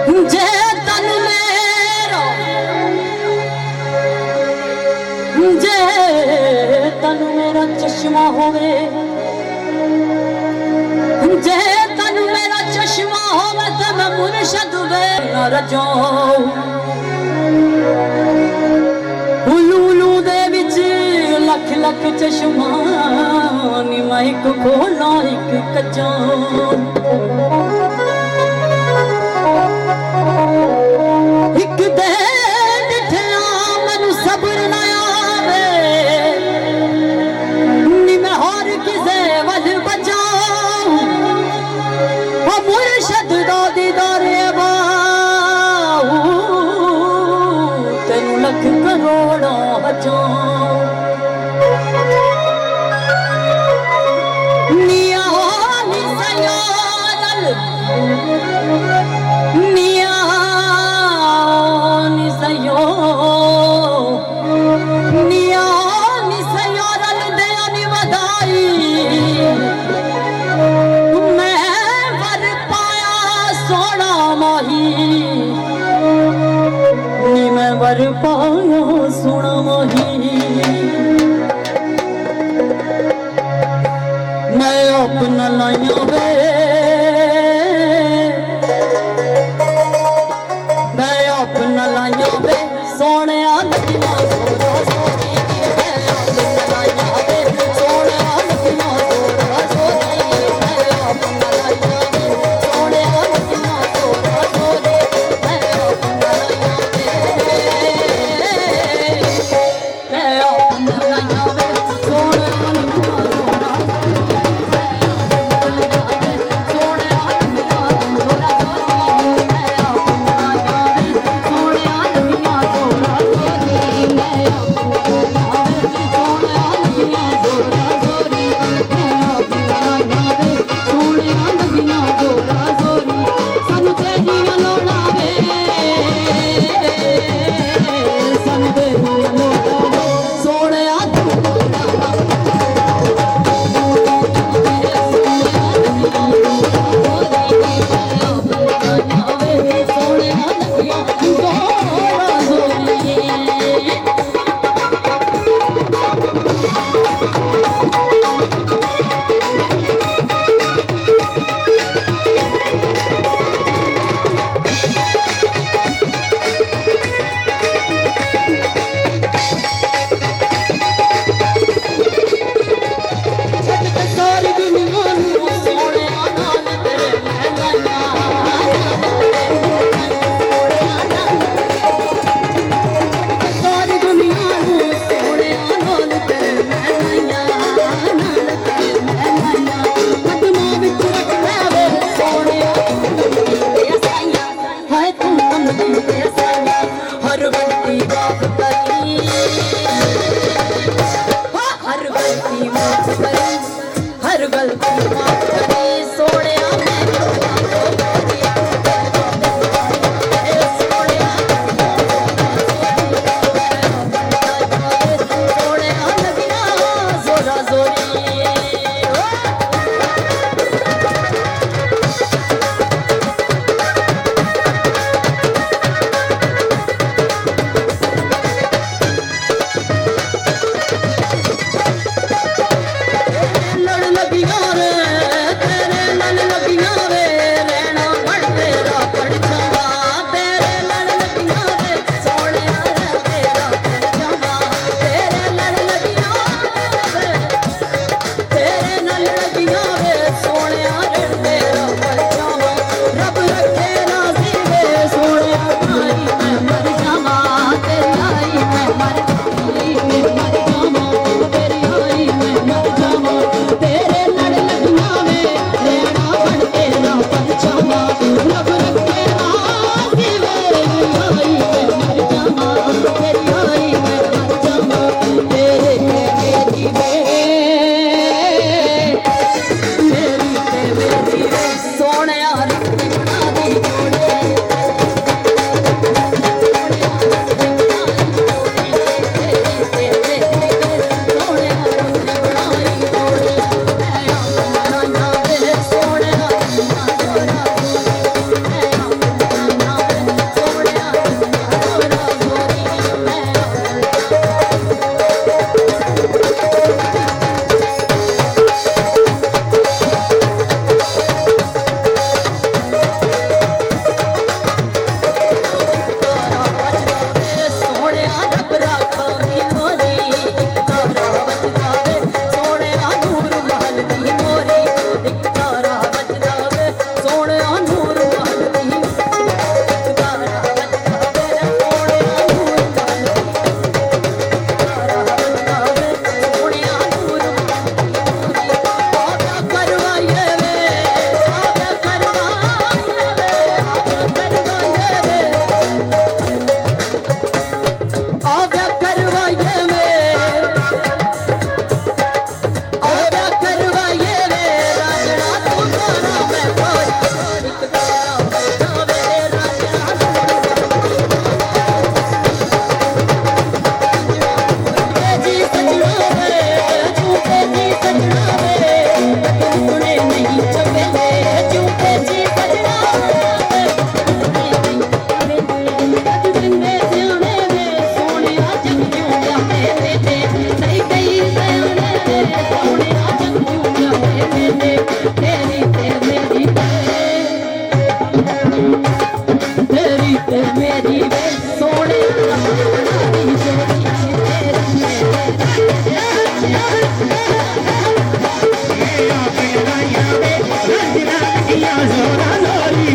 जे तन मेरा जे तन मेरा चश्मा होवे जे तन मेरा चश्मा होवे तो मैं मुर्शद वे न रजाऊं उलू दे विच लख लख चश्मा नी मैं एक खोला एक कच्चा एक दे डिठया मैनू सब्र ना आवे नी मैं होर किसे वल बचाऊं ओ मुर्शद दा दीदार बाऊ तेनू लख करोड़ा बचाऊं निया नी सयादल निया नी सयो निया नी सयादल दया नी वधाई मैं वर पाया सोना माही नी मैं वर पाया सोना माही मैं अपना लाया वे